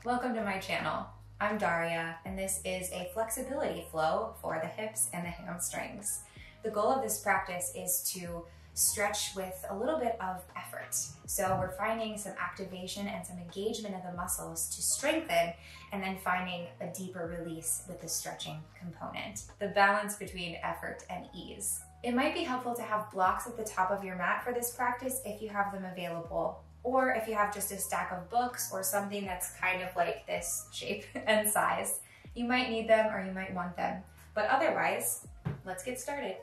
Welcome to my channel. I'm Daria, and this is a flexibility flow for the hips and the hamstrings. The goal of this practice is to stretch with a little bit of effort. So we're finding some activation and some engagement of the muscles to strengthen, and then finding a deeper release with the stretching component. The balance between effort and ease. It might be helpful to have blocks at the top of your mat for this practice if you have them available, or if you have just a stack of books or something that's kind of like this shape and size. You might need them or you might want them, but otherwise, let's get started.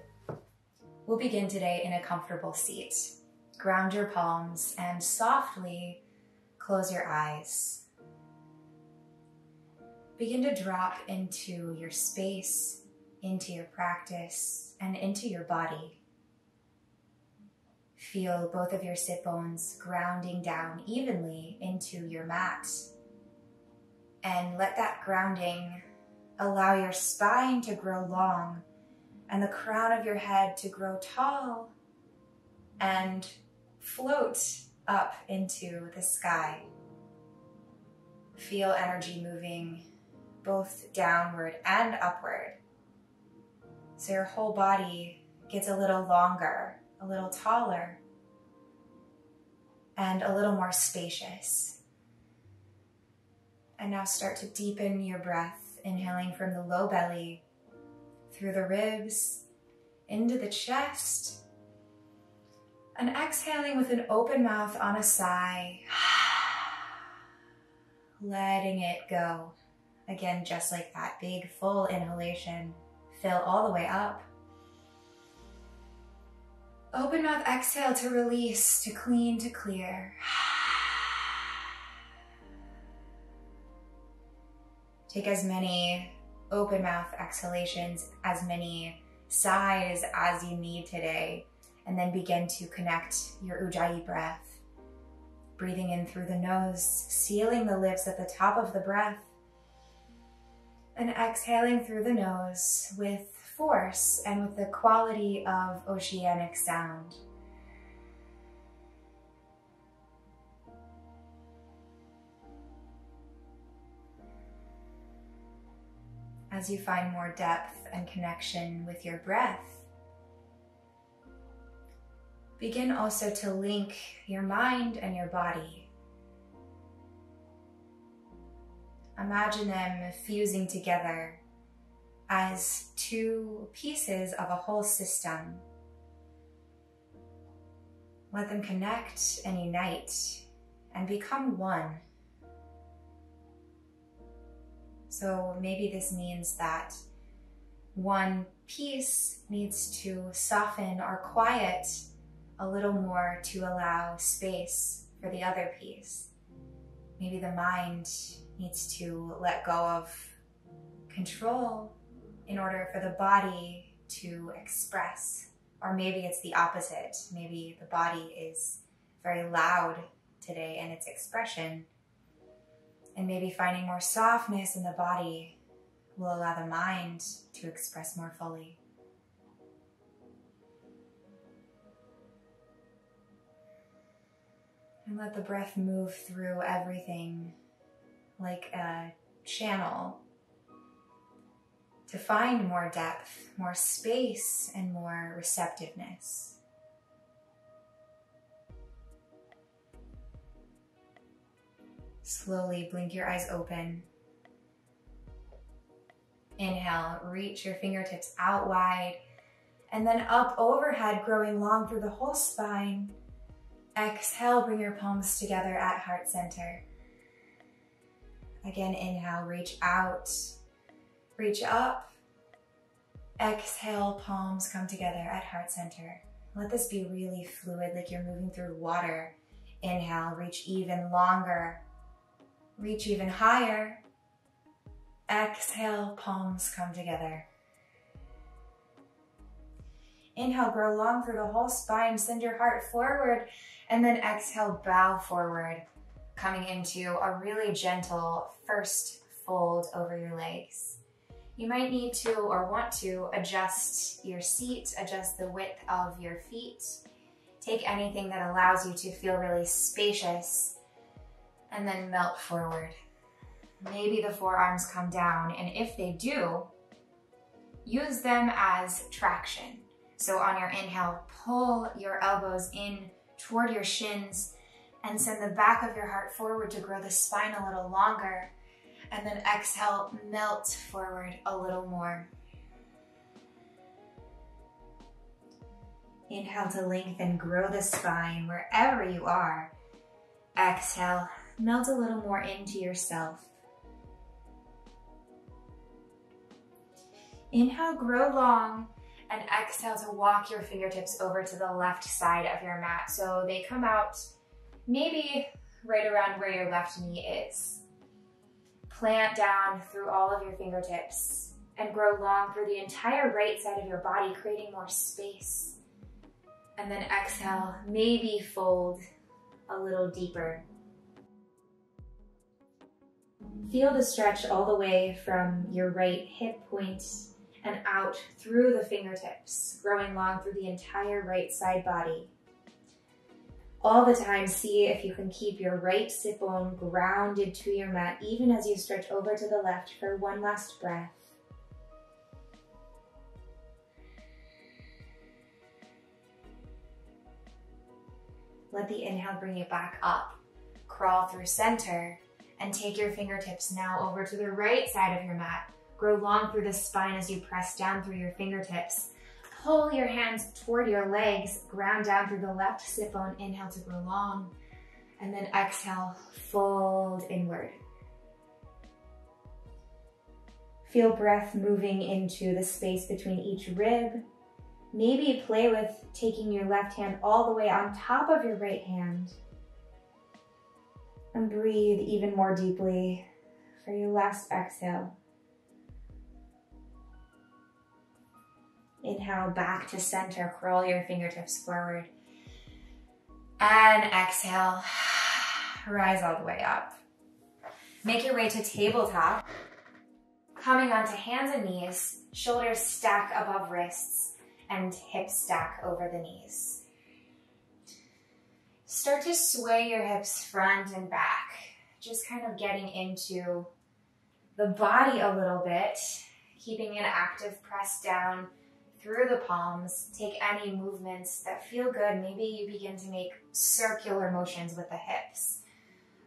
We'll begin today in a comfortable seat. Ground your palms and softly close your eyes. Begin to drop into your space, into your practice, and into your body. Feel both of your sit bones grounding down evenly into your mat. And let that grounding allow your spine to grow long and the crown of your head to grow tall and float up into the sky. Feel energy moving both downward and upward. So your whole body gets a little longer, a little taller, and a little more spacious. And now start to deepen your breath, inhaling from the low belly, through the ribs, into the chest, and exhaling with an open mouth on a sigh, letting it go. Again, just like that, big full inhalation, fill all the way up. Open mouth exhale to release, to clean, to clear. Take as many open mouth exhalations, as many sighs as you need today, and then begin to connect your ujjayi breath. Breathing in through the nose, sealing the lips at the top of the breath, and exhaling through the nose with force and with the quality of oceanic sound. As you find more depth and connection with your breath, begin also to link your mind and your body. Imagine them fusing together as two pieces of a whole system. Let them connect and unite and become one. So maybe this means that one piece needs to soften or quiet a little more to allow space for the other piece. Maybe the mind needs to let go of control in order for the body to express. Or maybe it's the opposite. Maybe the body is very loud today in its expression. And maybe finding more softness in the body will allow the mind to express more fully. And let the breath move through everything like a channel to find more depth, more space, and more receptiveness. Slowly blink your eyes open. Inhale, reach your fingertips out wide, and then up overhead, growing long through the whole spine. Exhale, bring your palms together at heart center. Again, inhale, reach out. Reach up, exhale, palms come together at heart center. Let this be really fluid, like you're moving through water. Inhale, reach even longer, reach even higher. Exhale, palms come together. Inhale, grow long through the whole spine, send your heart forward, and then exhale, bow forward, coming into a really gentle first fold over your legs. You might need to or want to adjust your seat, adjust the width of your feet. Take anything that allows you to feel really spacious, and then melt forward. Maybe the forearms come down, and if they do, use them as traction. So on your inhale, pull your elbows in toward your shins and send the back of your heart forward to grow the spine a little longer. And then exhale, melt forward a little more. Inhale to lengthen, grow the spine wherever you are. Exhale, melt a little more into yourself. Inhale, grow long, and exhale to walk your fingertips over to the left side of your mat. So they come out maybe right around where your left knee is. Plant down through all of your fingertips and grow long through the entire right side of your body, creating more space. And then exhale, maybe fold a little deeper. Feel the stretch all the way from your right hip point and out through the fingertips, growing long through the entire right side body. All the time, see if you can keep your right sit bone grounded to your mat, even as you stretch over to the left for one last breath. Let the inhale bring you back up. Crawl through center and take your fingertips now over to the right side of your mat. Grow long through the spine as you press down through your fingertips. Pull your hands toward your legs, ground down through the left sit bone. Inhale to grow long, and then exhale, fold inward. Feel breath moving into the space between each rib. Maybe play with taking your left hand all the way on top of your right hand. And breathe even more deeply for your last exhale. Inhale back to center, curl your fingertips forward. And exhale, rise all the way up. Make your way to tabletop. Coming onto hands and knees, shoulders stack above wrists, and hips stack over the knees. Start to sway your hips front and back, just kind of getting into the body a little bit, keeping an active press down through the palms. Take any movements that feel good. Maybe you begin to make circular motions with the hips.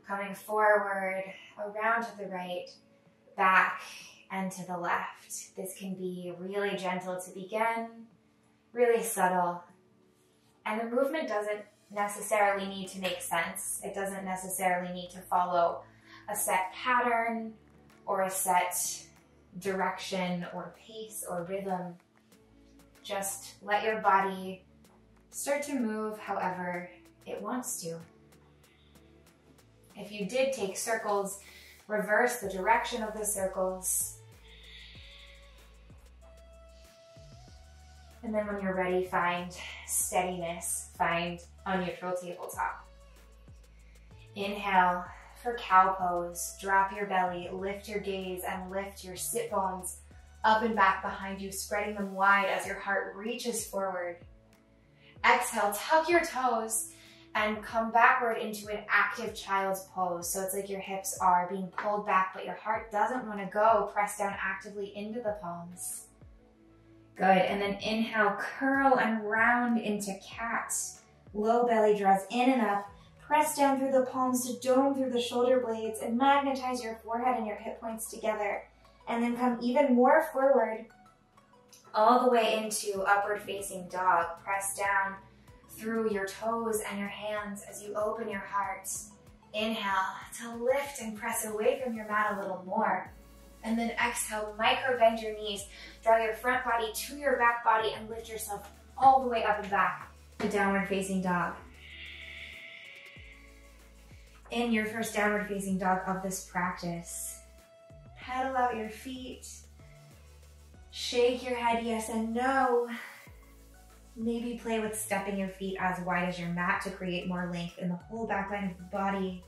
Coming forward, around to the right, back, and to the left. This can be really gentle to begin, really subtle. And the movement doesn't necessarily need to make sense. It doesn't necessarily need to follow a set pattern or a set direction or pace or rhythm. Just let your body start to move however it wants to. If you did take circles, reverse the direction of the circles. And then when you're ready, find steadiness, find a neutral tabletop. Inhale for cow pose. Drop your belly, lift your gaze, and lift your sit bones up and back behind you, spreading them wide as your heart reaches forward. Exhale, tuck your toes and come backward into an active child's pose. So it's like your hips are being pulled back, but your heart doesn't want to go. Press down actively into the palms. Good, and then inhale, curl and round into cat. Low belly draws in and up. Press down through the palms to dome through the shoulder blades and magnetize your forehead and your hip points together. And then come even more forward, all the way into upward facing dog. Press down through your toes and your hands as you open your heart. Inhale to lift and press away from your mat a little more. And then exhale, micro bend your knees. Draw your front body to your back body and lift yourself all the way up and back to downward facing dog. In your first downward facing dog of this practice, pedal out your feet, shake your head yes and no. Maybe play with stepping your feet as wide as your mat to create more length in the whole back line of the body.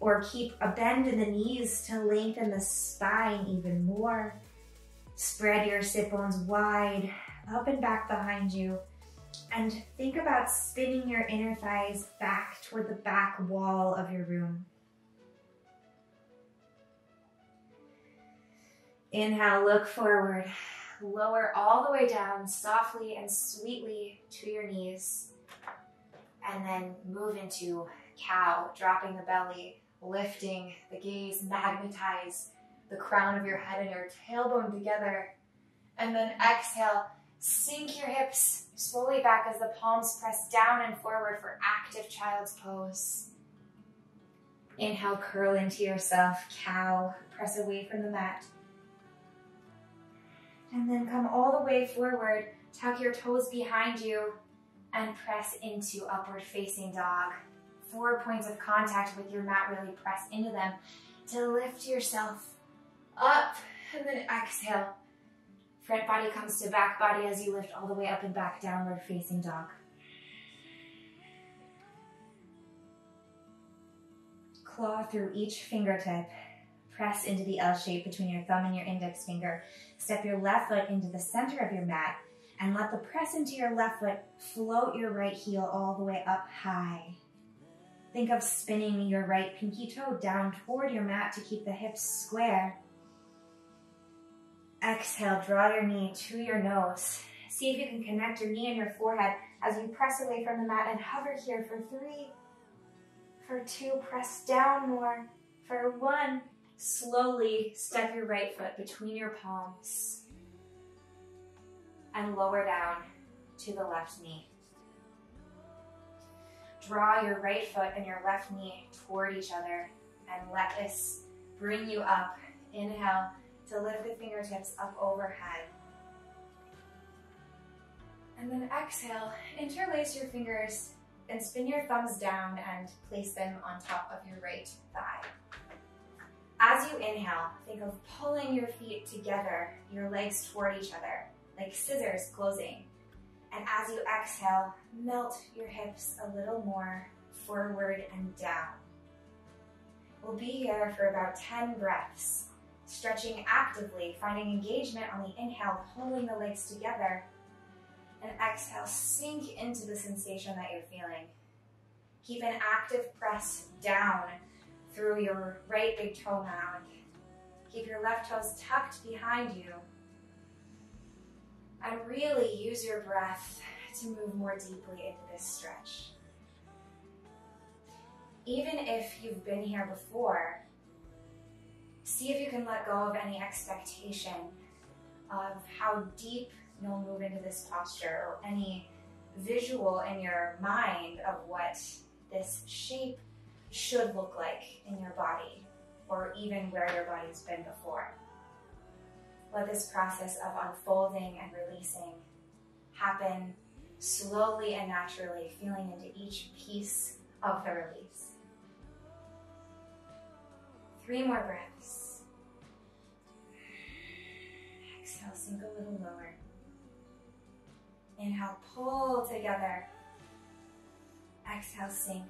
Or keep a bend in the knees to lengthen the spine even more. Spread your sit bones wide, up and back behind you. And think about spinning your inner thighs back toward the back wall of your room. Inhale, look forward. Lower all the way down softly and sweetly to your knees. And then move into cow, dropping the belly, lifting the gaze, magnetize the crown of your head and your tailbone together. And then exhale, sink your hips slowly back as the palms press down and forward for active child's pose. Inhale, curl into yourself, cow, press away from the mat. And then come all the way forward, tuck your toes behind you, and press into upward facing dog. 4 points of contact with your mat, really press into them to lift yourself up, and then exhale. Front body comes to back body as you lift all the way up and back, downward facing dog. Claw through each fingertip. Press into the L shape between your thumb and your index finger. Step your left foot into the center of your mat and let the press into your left foot float your right heel all the way up high. Think of spinning your right pinky toe down toward your mat to keep the hips square. Exhale, draw your knee to your nose. See if you can connect your knee and your forehead as you press away from the mat and hover here for 3, for 2, press down more, for 1, slowly step your right foot between your palms and lower down to the left knee. Draw your right foot and your left knee toward each other and let this bring you up. Inhale to lift the fingertips up overhead. And then exhale, interlace your fingers and spin your thumbs down and place them on top of your right thigh. As you inhale, think of pulling your feet together, your legs toward each other, like scissors closing. And as you exhale, melt your hips a little more forward and down. We'll be here for about 10 breaths, stretching actively, finding engagement on the inhale, pulling the legs together, and exhale, sink into the sensation that you're feeling. Keep an active press down through your right big toe mound. Keep your left toes tucked behind you. And really use your breath to move more deeply into this stretch. Even if you've been here before, see if you can let go of any expectation of how deep you'll move into this posture or any visual in your mind of what this shape should look like in your body or even where your body's been before. Let this process of unfolding and releasing happen slowly and naturally, feeling into each piece of the release. 3 more breaths. Exhale, sink a little lower. Inhale, pull together. Exhale, sink.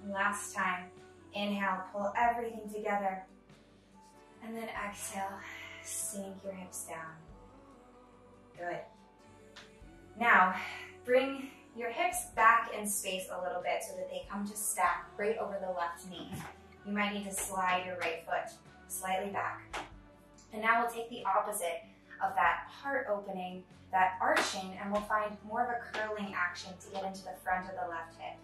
Last time. Inhale, pull everything together. And then exhale, sink your hips down. Good. Now, bring your hips back in space a little bit so that they come to stack right over the left knee. You might need to slide your right foot slightly back. And now we'll take the opposite of that heart opening, that arching, and we'll find more of a curling action to get into the front of the left hip.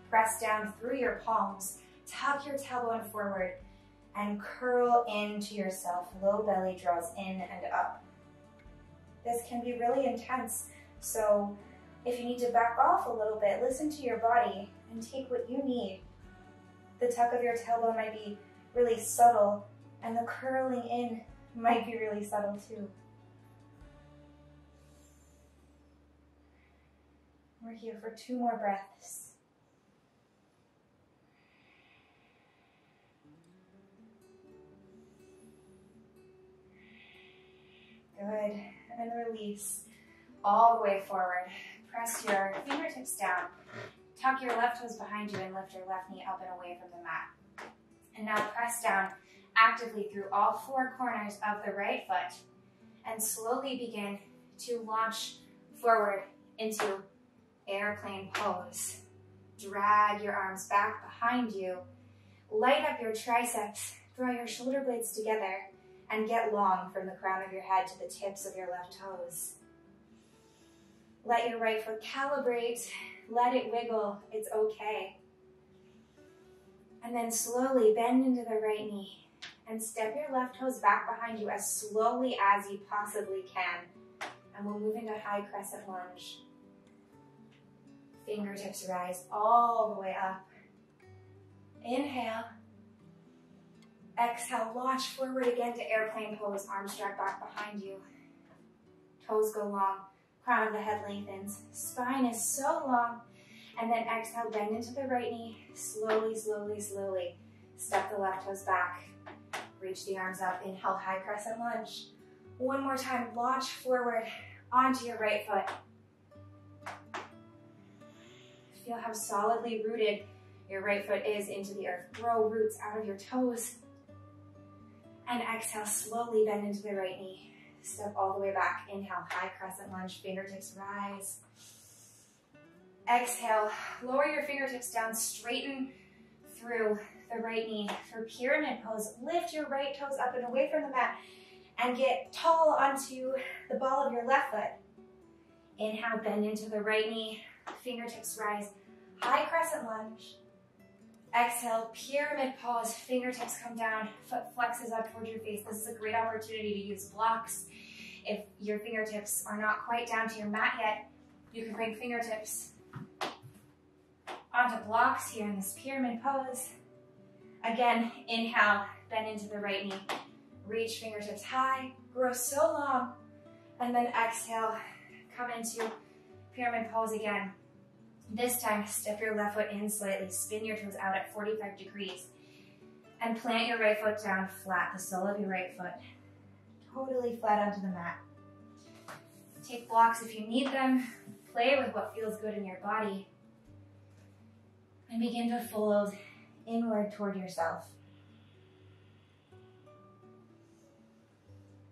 Press down through your palms, tuck your tailbone forward, and curl into yourself. Low belly draws in and up. This can be really intense, so if you need to back off a little bit, listen to your body and take what you need. The tuck of your tailbone might be really subtle, and the curling in might be really subtle too. We're here for 2 more breaths. Good, and release all the way forward. Press your fingertips down. Tuck your left toes behind you and lift your left knee up and away from the mat. And now press down actively through all 4 corners of the right foot and slowly begin to launch forward into airplane pose. Drag your arms back behind you. Light up your triceps. Draw your shoulder blades together. and get long from the crown of your head to the tips of your left toes. Let your right foot calibrate, let it wiggle, it's okay. And then slowly bend into the right knee and step your left toes back behind you as slowly as you possibly can. And we'll move into high crescent lunge. Fingertips rise all the way up. Inhale. Exhale, launch forward again to airplane pose, arms dragged back behind you. Toes go long, crown of the head lengthens, spine is so long. And then exhale, bend into the right knee, slowly, slowly, slowly. Step the left toes back, reach the arms up, inhale, high crescent lunge. One more time, launch forward onto your right foot. Feel how solidly rooted your right foot is into the earth. Grow roots out of your toes. And exhale, slowly bend into the right knee. Step all the way back. Inhale, high crescent lunge, fingertips rise. Exhale, lower your fingertips down, straighten through the right knee for pyramid pose. Lift your right toes up and away from the mat and get tall onto the ball of your left foot. Inhale, bend into the right knee, fingertips rise, high crescent lunge. Exhale, pyramid pose, fingertips come down, foot flexes up towards your face. This is a great opportunity to use blocks. If your fingertips are not quite down to your mat yet, you can bring fingertips onto blocks here in this pyramid pose. Again, inhale, bend into the right knee, reach fingertips high, grow so long, and then exhale, come into pyramid pose again. This time, step your left foot in slightly, spin your toes out at 45 degrees, and plant your right foot down flat, the sole of your right foot, totally flat onto the mat. Take blocks if you need them, play with what feels good in your body, and begin to fold inward toward yourself.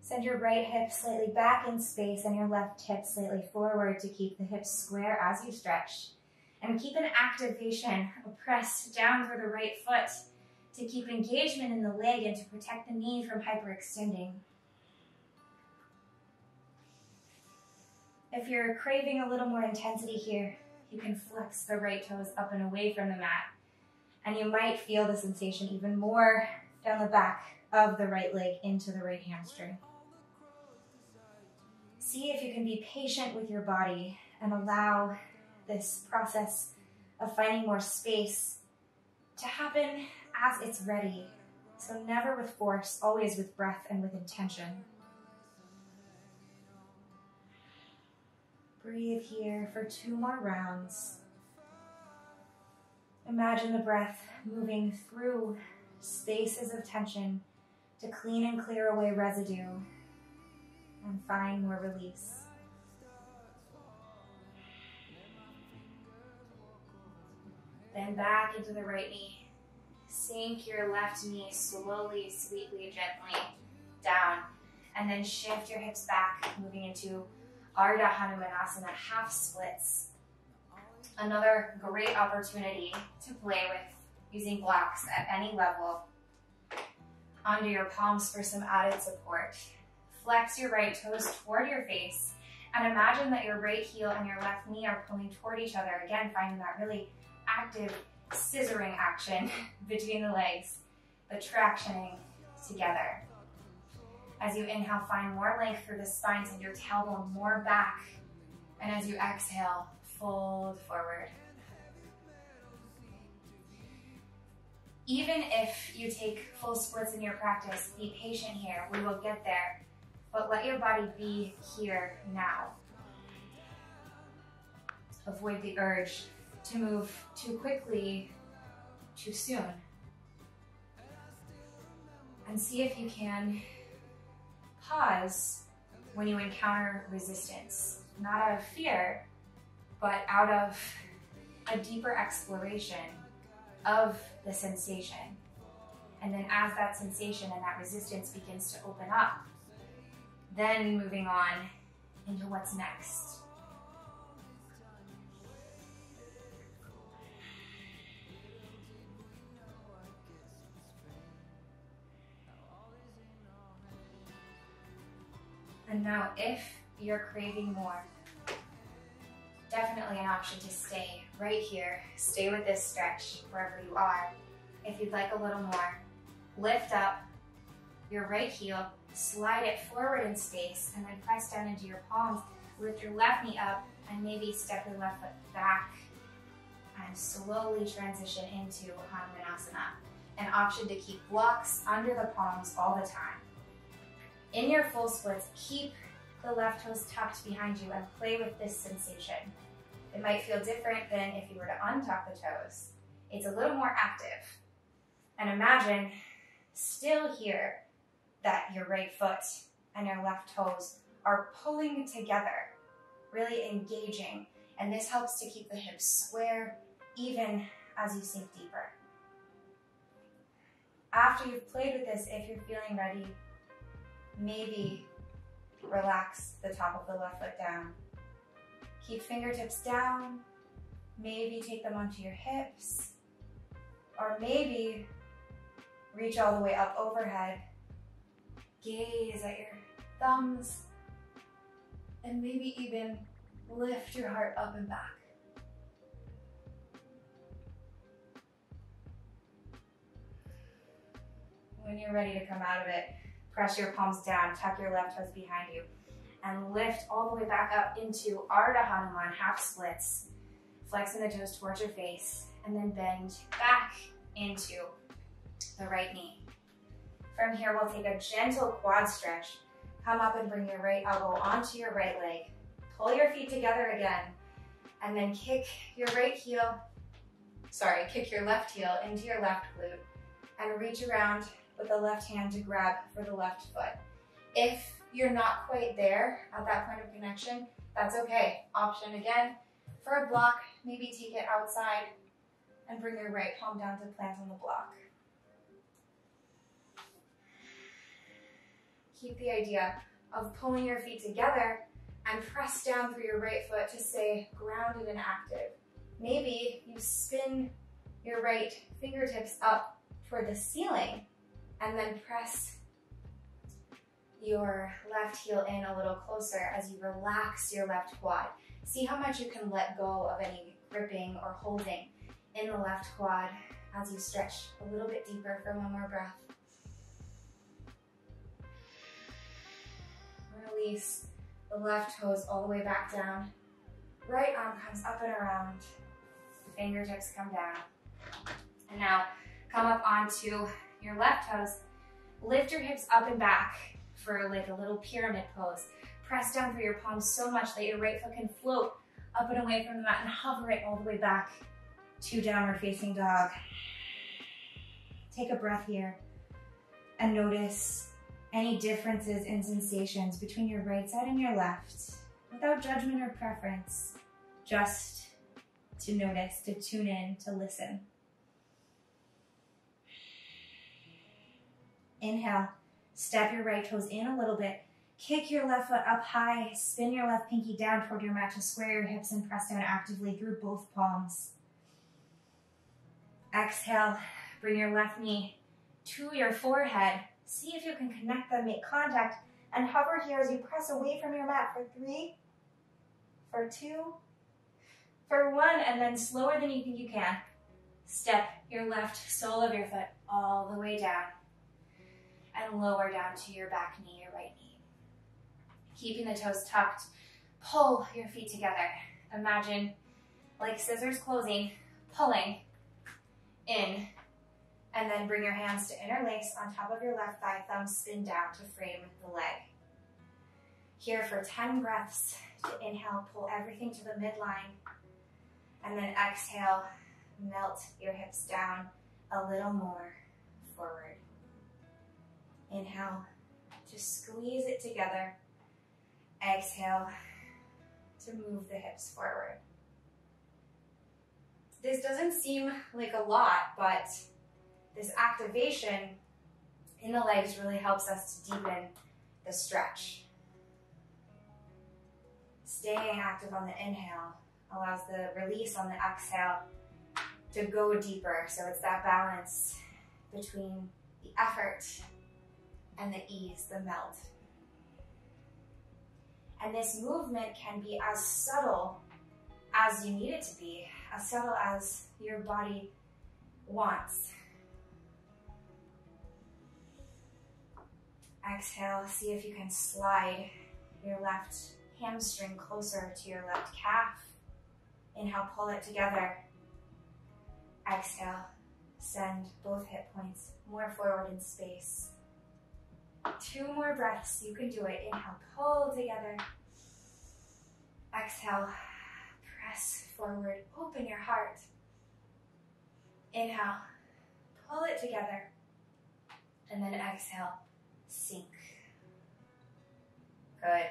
Send your right hip slightly back in space and your left hip slightly forward to keep the hips square as you stretch. And keep an activation, a press down through the right foot to keep engagement in the leg and to protect the knee from hyperextending. If you're craving a little more intensity here, you can flex the right toes up and away from the mat. And you might feel the sensation even more down the back of the right leg into the right hamstring. See if you can be patient with your body and allow this process of finding more space to happen as it's ready. So never with force, always with breath and with intention. Breathe here for 2 more rounds. Imagine the breath moving through spaces of tension to clean and clear away residue and find more release. Then back into the right knee. Sink your left knee slowly, sweetly, gently down. And then shift your hips back, moving into Ardha Hanumanasana, half splits. Another great opportunity to play with using blocks at any level. Onto your palms for some added support. Flex your right toes toward your face and imagine that your right heel and your left knee are pulling toward each other. Again, finding that really active scissoring action between the legs, the tractioning together. As you inhale, find more length through the spine, send your tailbone more back. And as you exhale, fold forward. Even if you take full splits in your practice, be patient here, we will get there. But let your body be here now. Avoid the urge to move too quickly, too soon. And see if you can pause when you encounter resistance, not out of fear, but out of a deeper exploration of the sensation. And then as that sensation and that resistance begins to open up, then moving on into what's next. And now if you're craving more, definitely an option to stay right here. Stay with this stretch wherever you are. If you'd like a little more, lift up your right heel, slide it forward in space, and then press down into your palms. Lift your left knee up and maybe step your left foot back and slowly transition into hanumanasana. An option to keep blocks under the palms all the time. In your full splits, keep the left toes tucked behind you and play with this sensation. It might feel different than if you were to untuck the toes. It's a little more active. And imagine still here that your right foot and your left toes are pulling together, really engaging. And this helps to keep the hips square even as you sink deeper. After you've played with this, if you're feeling ready, maybe relax the top of the left foot down. Keep fingertips down. Maybe take them onto your hips. Or maybe reach all the way up overhead. Gaze at your thumbs. And maybe even lift your heart up and back. When you're ready to come out of it, press your palms down, tuck your left toes behind you, and lift all the way back up into Ardha Hanuman, half splits, flexing the toes towards your face, and then bend back into the right knee. From here, we'll take a gentle quad stretch. Come up and bring your right elbow onto your right leg. Pull your feet together again, and then kick your left heel into your left glute, and reach around with the left hand to grab for the left foot. If you're not quite there at that point of connection, that's okay. Option again, for a block, maybe take it outside and bring your right palm down to plant on the block. Keep the idea of pulling your feet together and press down through your right foot to stay grounded and active. Maybe you spin your right fingertips up toward the ceiling and then press your left heel in a little closer as you relax your left quad. See how much you can let go of any gripping or holding in the left quad as you stretch a little bit deeper for one more breath. Release the left toes all the way back down. Right arm comes up and around. Fingertips come down. And now come up onto your left toes. Lift your hips up and back for like a little pyramid pose. Press down through your palms so much that your right foot can float up and away from the mat and hover it all the way back to downward facing dog. Take a breath here and notice any differences in sensations between your right side and your left without judgment or preference, just to notice, to tune in, to listen. Inhale, step your right toes in a little bit, kick your left foot up high, spin your left pinky down toward your mat to square your hips and press down actively through both palms. Exhale, bring your left knee to your forehead. See if you can connect them, make contact, and hover here as you press away from your mat for 3, for 2, for 1, and then slower than you think you can. Step your left sole of your foot all the way down and lower down to your back knee, your right knee. Keeping the toes tucked, pull your feet together. Imagine like scissors closing, pulling in, and then bring your hands to interlace on top of your left thigh, thumbs spin down to frame the leg. Here for 10 breaths to inhale, pull everything to the midline, and then exhale, melt your hips down a little more forward. Inhale to squeeze it together. Exhale to move the hips forward. This doesn't seem like a lot, but this activation in the legs really helps us to deepen the stretch. Staying active on the inhale allows the release on the exhale to go deeper. So it's that balance between the effort and the ease, the melt. And this movement can be as subtle as you need it to be, as subtle as your body wants. Exhale, see if you can slide your left hamstring closer to your left calf. Inhale, pull it together. Exhale, send both hip points more forward in space. 2 more breaths, you can do it. Inhale, pull together. Exhale, press forward, open your heart. Inhale, pull it together. And then exhale, sink. Good.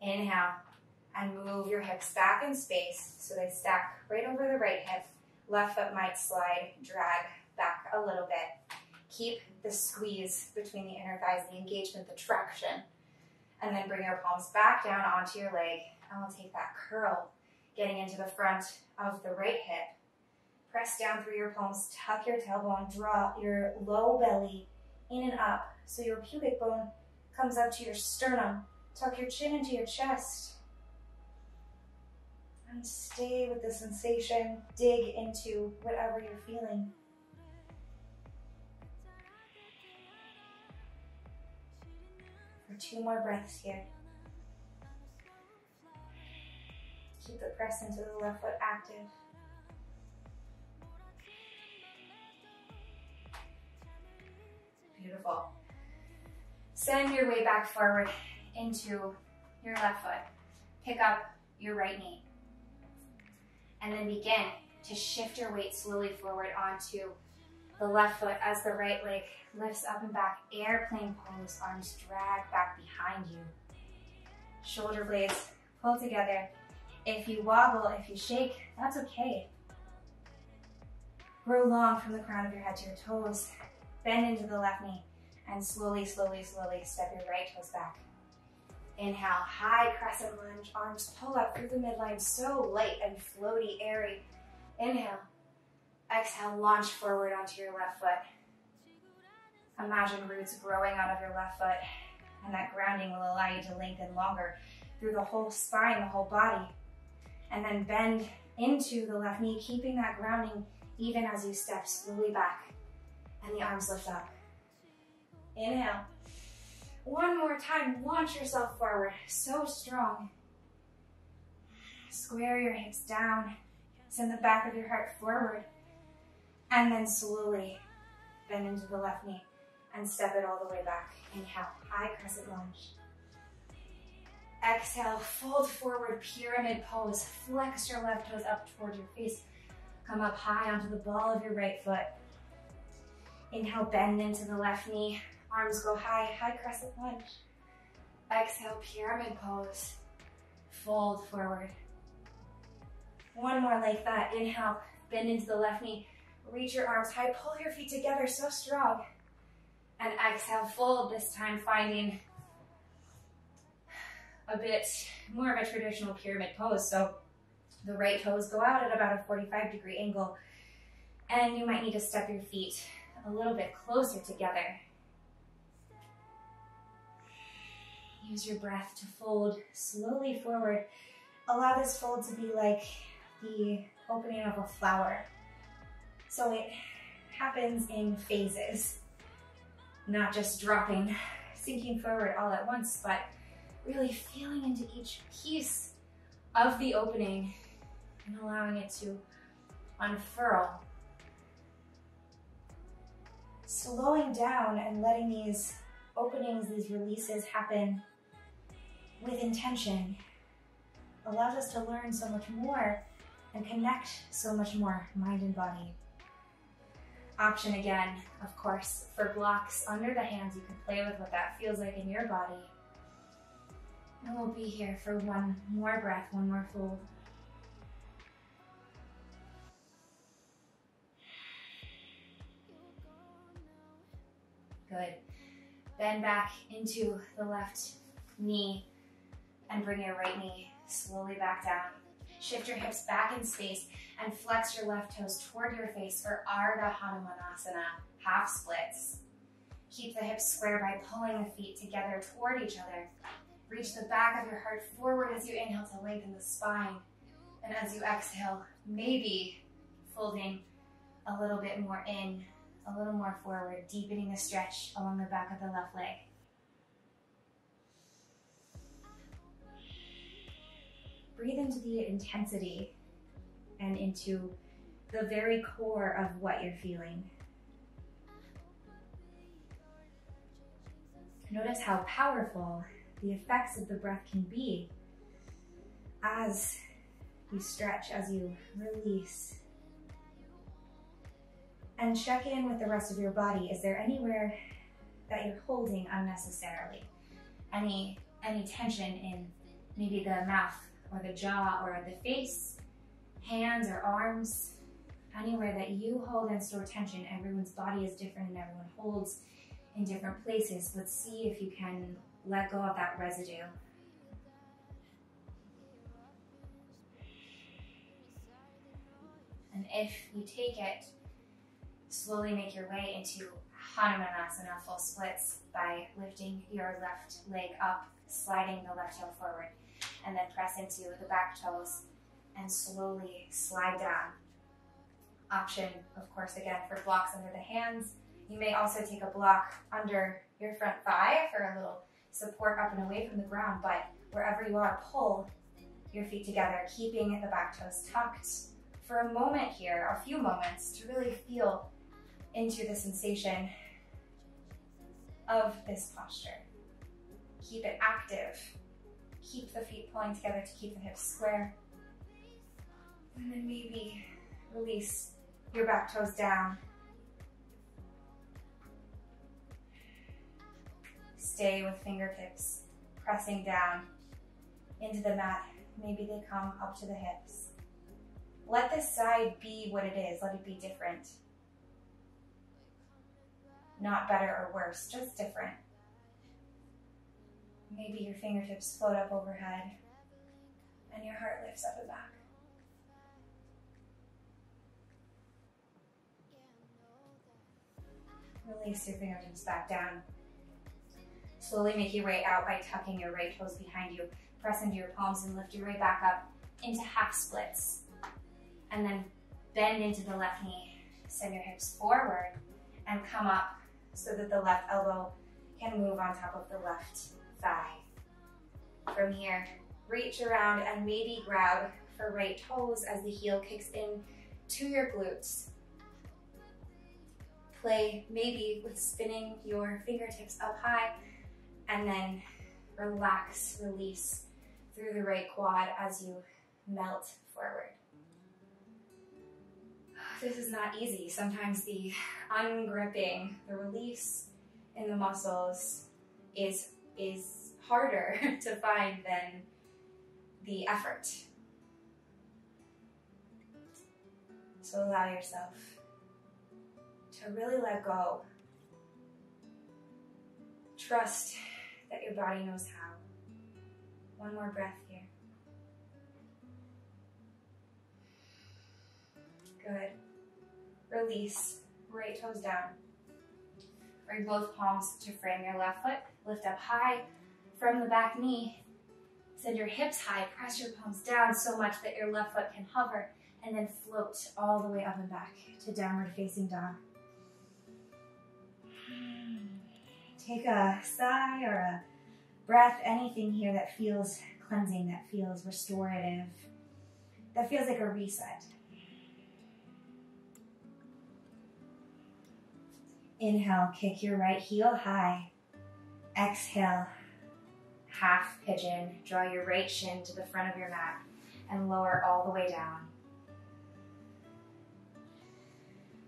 Inhale, and move your hips back in space so they stack right over the right hip. Left foot might slide, drag back a little bit. Keep the squeeze between the inner thighs, the engagement, the traction. And then bring your palms back down onto your leg. And we'll take that curl, getting into the front of the right hip. Press down through your palms, tuck your tailbone, draw your low belly in and up so your pubic bone comes up to your sternum. Tuck your chin into your chest. And stay with the sensation. Dig into whatever you're feeling. For 2 more breaths here. Keep the press into the left foot active. Beautiful. Send your way back forward into your left foot. Pick up your right knee. And then begin to shift your weight slowly forward onto the left foot as the right leg lifts up and back. Airplane pose, arms drag back behind you. Shoulder blades pull together. If you wobble, if you shake, that's okay. Grow long from the crown of your head to your toes. Bend into the left knee and slowly, slowly, slowly step your right toes back. Inhale, high crescent lunge, arms pull up through the midline, so light and floaty, airy. Inhale. Exhale, launch forward onto your left foot. Imagine roots growing out of your left foot, and that grounding will allow you to lengthen longer through the whole spine, the whole body. And then bend into the left knee, keeping that grounding even as you step slowly back, and the arms lift up. Inhale. 1 more time, launch yourself forward, so strong. Square your hips down, send the back of your heart forward, and then slowly bend into the left knee and step it all the way back. Inhale, high crescent lunge. Exhale, fold forward, pyramid pose. Flex your left toes up towards your face. Come up high onto the ball of your right foot. Inhale, bend into the left knee. Arms go high, high crescent lunge. Exhale, pyramid pose. Fold forward. 1 more like that. Inhale, bend into the left knee. Reach your arms high, pull your feet together, so strong. And exhale, fold this time, finding a bit more of a traditional pyramid pose. So the right toes go out at about a 45-degree angle. And you might need to step your feet a little bit closer together. Use your breath to fold slowly forward. Allow this fold to be like the opening of a flower. So it happens in phases, not just dropping, sinking forward all at once, but really feeling into each piece of the opening and allowing it to unfurl. Slowing down and letting these openings, these releases happen with intention allows us to learn so much more and connect so much more, mind and body. Option again, of course, for blocks under the hands. You can play with what that feels like in your body. And we'll be here for 1 more breath, 1 more fold. Good. Bend back into the left knee and bring your right knee slowly back down. Shift your hips back in space and flex your left toes toward your face for hanumanasana, half splits. Keep the hips square by pulling the feet together toward each other. Reach the back of your heart forward as you inhale to lengthen the spine. And as you exhale, maybe folding a little bit more in, a little more forward, deepening the stretch along the back of the left leg. Breathe into the intensity and into the very core of what you're feeling. Notice how powerful the effects of the breath can be as you stretch, as you release. And check in with the rest of your body. Is there anywhere that you're holding unnecessarily? Any tension in maybe the mouth or the jaw or the face, hands or arms? Anywhere that you hold and store tension. Everyone's body is different and everyone holds in different places. Let's see if you can let go of that residue. And if you take it, slowly make your way into hanumanasana, full splits, by lifting your left leg up, sliding the left heel forward, and then press into the back toes and slowly slide down. Option, of course, again, for blocks under the hands. You may also take a block under your front thigh for a little support up and away from the ground, but wherever you are, pull your feet together, keeping the back toes tucked for a moment here, a few moments, to really feel into the sensation of this posture. Keep it active. Keep the feet pulling together to keep the hips square. And then maybe release your back toes down. Stay with fingertips pressing down into the mat. Maybe they come up to the hips. Let this side be what it is. Let it be different. Not better or worse, just different. Maybe your fingertips float up overhead and your heart lifts up and back. Release your fingertips back down. Slowly make your way out by tucking your right toes behind you. Press into your palms and lift your way back up into half splits. And then bend into the left knee. Send your hips forward and come up so that the left elbow can move on top of the left thigh. From here, reach around and maybe grab for right toes as the heel kicks in to your glutes. Play maybe with spinning your fingertips up high, and then relax, release through the right quad as you melt forward. This is not easy. Sometimes the ungripping, the release in the muscles is harder to find than the effort. So allow yourself to really let go. Trust that your body knows how. One more breath here. Good. Release, right toes down. Bring both palms to frame your left foot. Lift up high from the back knee. Send your hips high. Press your palms down so much that your left foot can hover, and then float all the way up and back to downward facing dog. Take a sigh or a breath, anything here that feels cleansing, that feels restorative, that feels like a reset. Inhale, kick your right heel high. Exhale, half pigeon. Draw your right shin to the front of your mat and lower all the way down.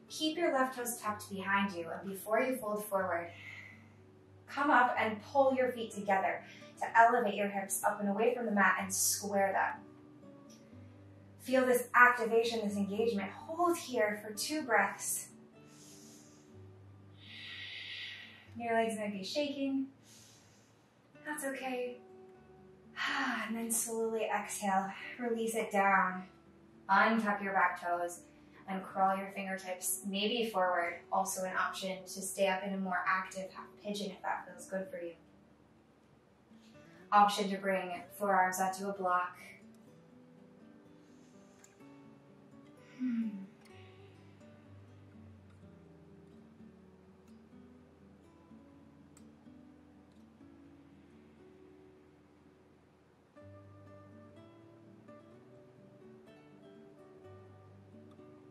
Keep your left toes tucked behind you, and before you fold forward, come up and pull your feet together to elevate your hips up and away from the mat and square them. Feel this activation, this engagement. Hold here for 2 breaths. Your legs might be shaking. That's okay. And then slowly exhale. Release it down. Untuck your back toes and crawl your fingertips maybe forward. Also an option to stay up in a more active half pigeon if that feels good for you. Option to bring forearms onto a block.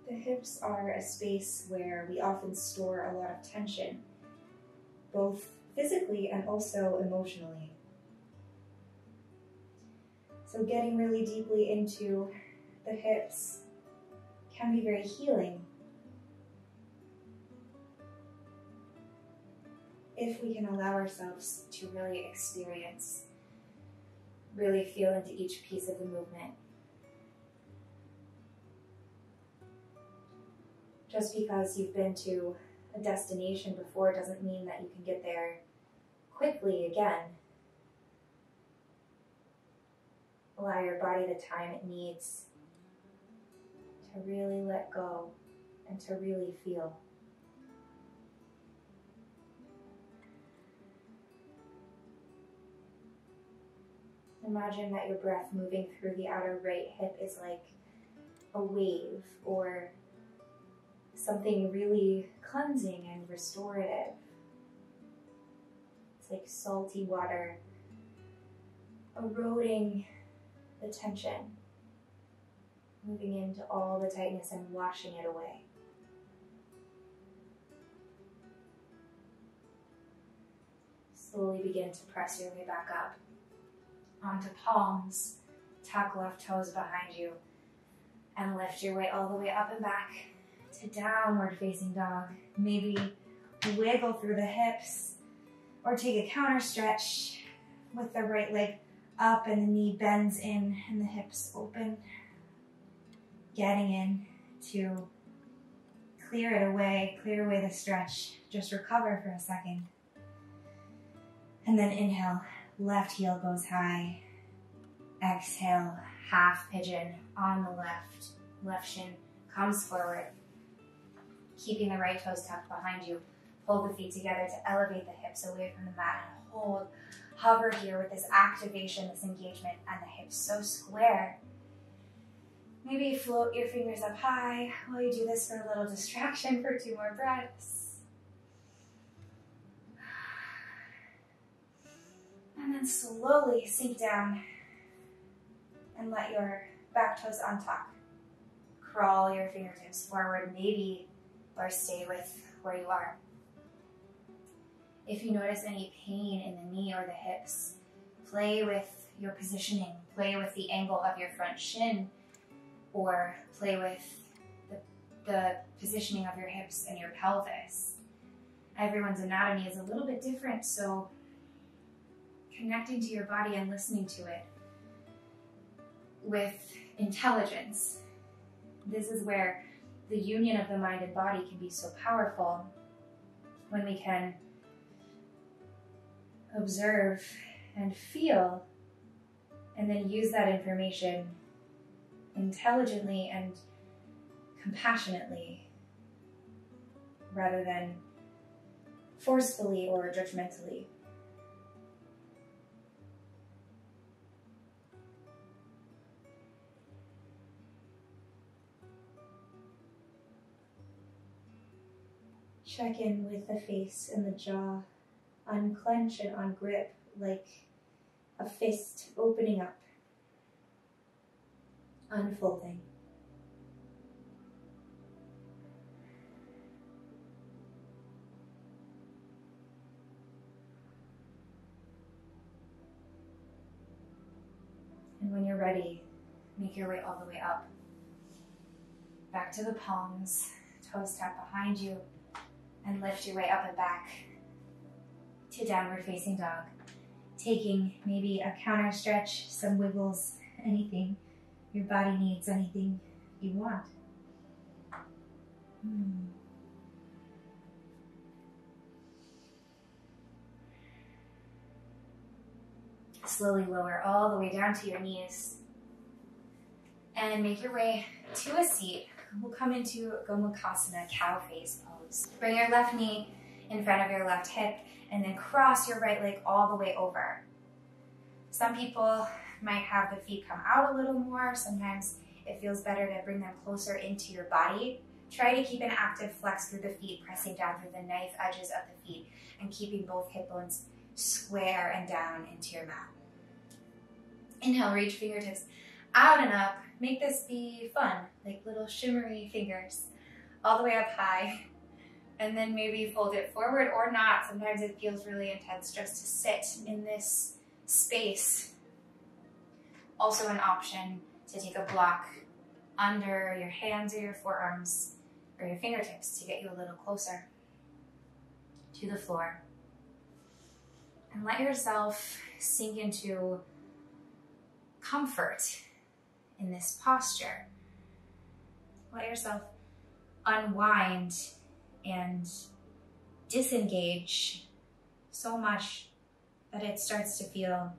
The hips are a space where we often store a lot of tension, both physically and also emotionally. So getting really deeply into the hips can be very healing if we can allow ourselves to really experience, really feel into each piece of the movement. Just because you've been to a destination before doesn't mean that you can get there quickly again. Allow your body the time it needs to really let go and to really feel. Imagine that your breath moving through the outer right hip is like a wave or something really cleansing and restorative. It's like salty water eroding the tension, moving into all the tightness and washing it away. Slowly begin to press your way back up onto palms. Tuck left toes behind you and lift your way all the way up and back to downward facing dog. Maybe wiggle through the hips or take a counter stretch with the right leg up and the knee bends in and the hips open. Getting in to clear it away, clear away the stretch. Just recover for a second. And then inhale, left heel goes high. Exhale, half pigeon on the left. Left shin comes forward. Keeping the right toes tucked behind you. Pull the feet together to elevate the hips away from the mat and hold. Hover here with this activation, this engagement, and the hips so square. Maybe float your fingers up high while you do this for a little distraction for 2 more breaths. And then slowly sink down and let your back toes untuck. Crawl your fingertips forward, maybe, or stay with where you are. If you notice any pain in the knee or the hips, play with your positioning, play with the angle of your front shin, or play with the positioning of your hips and your pelvis. Everyone's anatomy is a little bit different, so connecting to your body and listening to it with intelligence. This is where the union of the mind and body can be so powerful, when we can observe and feel and then use that information intelligently and compassionately rather than forcefully or judgmentally. Check in with the face and the jaw. Unclench and ungrip like a fist opening up, unfolding. And when you're ready, make your way all the way up. Back to the palms, toes tap behind you, and lift your way up and back to downward facing dog. Taking maybe a counter stretch, some wiggles, anything your body needs, anything you want. Slowly lower all the way down to your knees and make your way to a seat. We'll come into Gomukhasana, cow face pose. Bring your left knee in front of your left hip and then cross your right leg all the way over. Some people might have the feet come out a little more. Sometimes it feels better to bring them closer into your body. Try to keep an active flex through the feet, pressing down through the knife edges of the feet and keeping both hip bones square and down into your mat. Inhale, reach fingertips out and up. Make this be fun, like little shimmery fingers, all the way up high. And then maybe fold it forward or not. Sometimes it feels really intense just to sit in this space. Also an option to take a block under your hands or your forearms or your fingertips to get you a little closer to the floor. And let yourself sink into comfort in this posture. Let yourself unwind and disengage so much that it starts to feel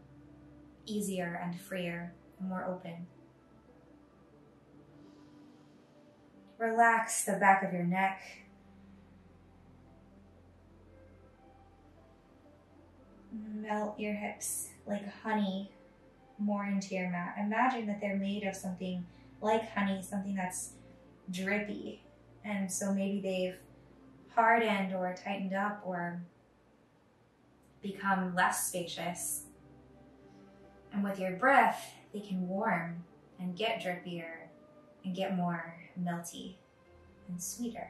easier and freer and more open. Relax the back of your neck. Melt your hips like honey more into your mat. Imagine that they're made of something like honey, something that's drippy. And so maybe they've hardened or tightened up or become less spacious. And with your breath, they can warm and get drippier and get more melty and sweeter.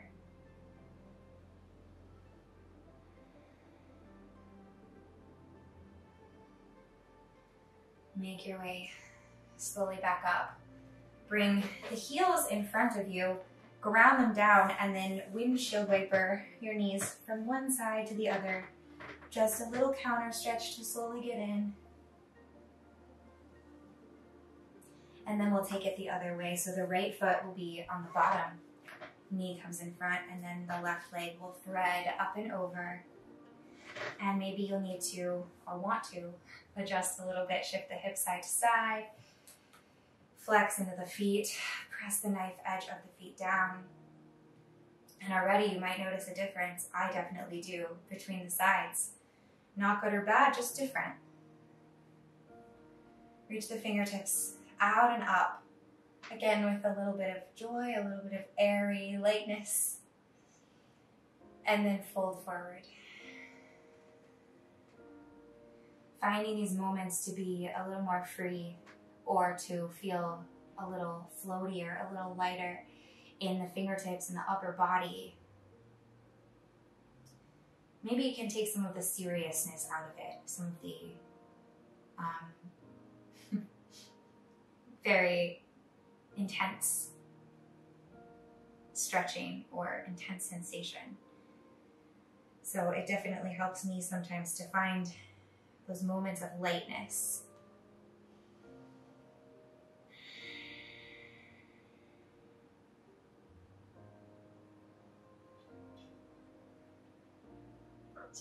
Make your way slowly back up. Bring the heels in front of you, ground them down, and then windshield wiper your knees from one side to the other. Just a little counter stretch to slowly get in. And then we'll take it the other way. So the right foot will be on the bottom. Knee comes in front, and then the left leg will thread up and over. And maybe you'll need to, or want to, adjust a little bit. Shift the hips side to side. Flex into the feet. Press the knife edge of the feet down. And already you might notice a difference. I definitely do, between the sides. Not good or bad, just different. Reach the fingertips out and up. Again, with a little bit of joy, a little bit of airy lightness. And then fold forward. Finding these moments to be a little more free or to feel a little floatier, a little lighter in the fingertips and the upper body. Maybe you can take some of the seriousness out of it, some of the very intense stretching or intense sensation. So it definitely helps me sometimes to find those moments of lightness.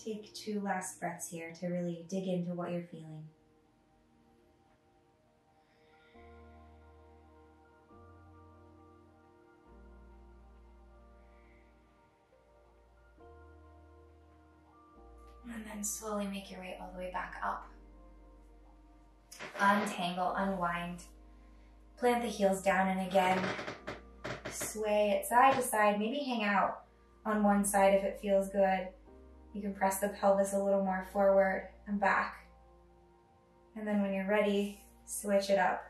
Take 2 last breaths here to really dig into what you're feeling. And then slowly make your way all the way back up. Untangle, unwind. Plant the heels down, and again, sway it side to side. Maybe hang out on one side if it feels good. You can press the pelvis a little more forward and back. And then when you're ready, switch it up.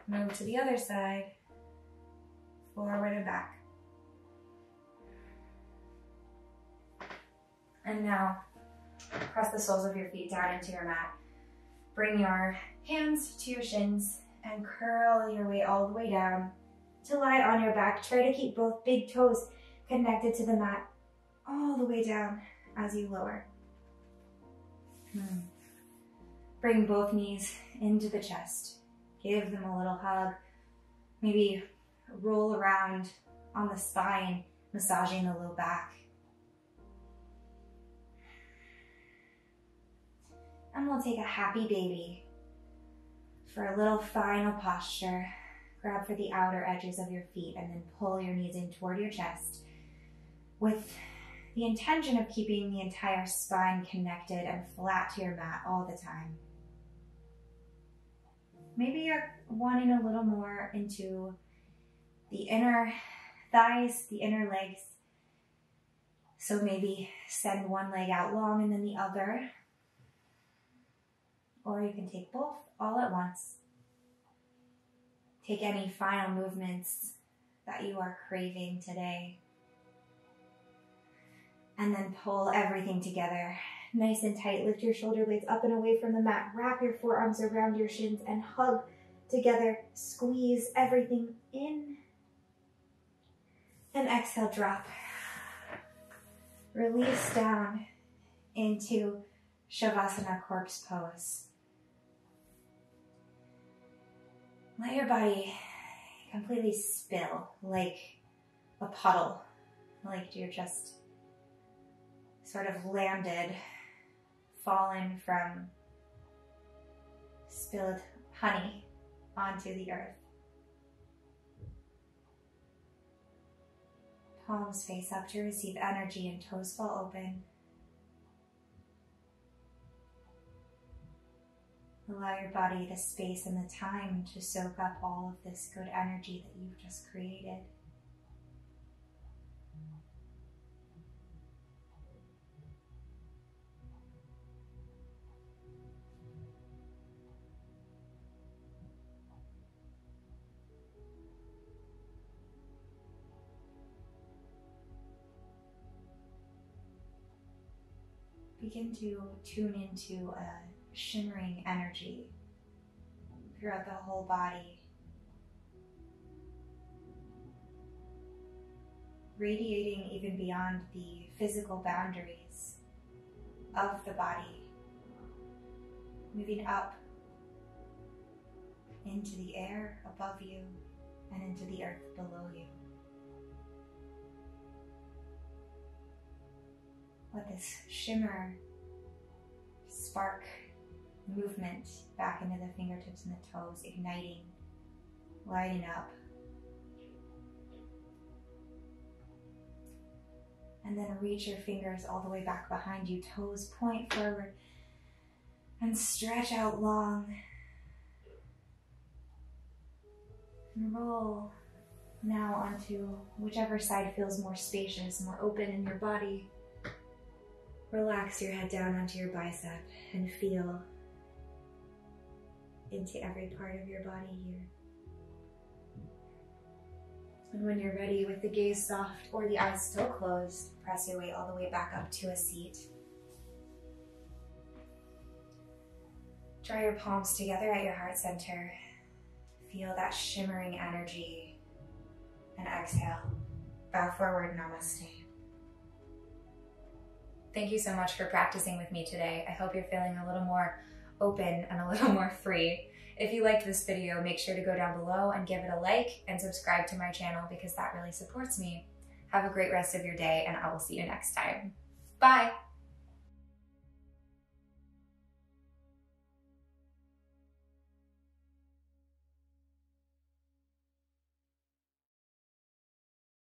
Move to the other side, forward and back. And now, press the soles of your feet down into your mat. Bring your hands to your shins and curl your way all the way down to lie on your back. Try to keep both big toes connected to the mat all the way down as you lower. Bring both knees into the chest. Give them a little hug. Maybe roll around on the spine, massaging the low back. And we'll take a happy baby for a little final posture. Grab for the outer edges of your feet and then pull your knees in toward your chest with the intention of keeping the entire spine connected and flat to your mat all the time. Maybe you're wanting a little more into the inner thighs, the inner legs. So maybe send one leg out long and then the other. Or you can take both all at once. Take any final movements that you are craving today. And then pull everything together. Nice and tight. Lift your shoulder blades up and away from the mat. Wrap your forearms around your shins and hug together. Squeeze everything in. And exhale, drop. Release down into Shavasana corpse pose. Let your body completely spill like a puddle, like you're just sort of landed, fallen from spilled honey onto the earth. Palms face up to receive energy and toes fall open. Allow your body the space and the time to soak up all of this good energy that you've just created. Begin to tune into a shimmering energy throughout the whole body, radiating even beyond the physical boundaries of the body, moving up into the air above you and into the earth below you. Let this shimmer spark movement back into the fingertips and the toes, igniting, lighting up. And then reach your fingers all the way back behind you, toes point forward, and stretch out long. And roll now onto whichever side feels more spacious, more open in your body. Relax your head down onto your bicep and feel into every part of your body here. And when you're ready, with the gaze soft or the eyes still closed, press your way all the way back up to a seat. Draw your palms together at your heart center. Feel that shimmering energy. And exhale. Bow forward, namaste. Thank you so much for practicing with me today. I hope you're feeling a little more open and a little more free. If you liked this video, make sure to go down below and give it a like and subscribe to my channel because that really supports me. Have a great rest of your day and I will see you next time. Bye.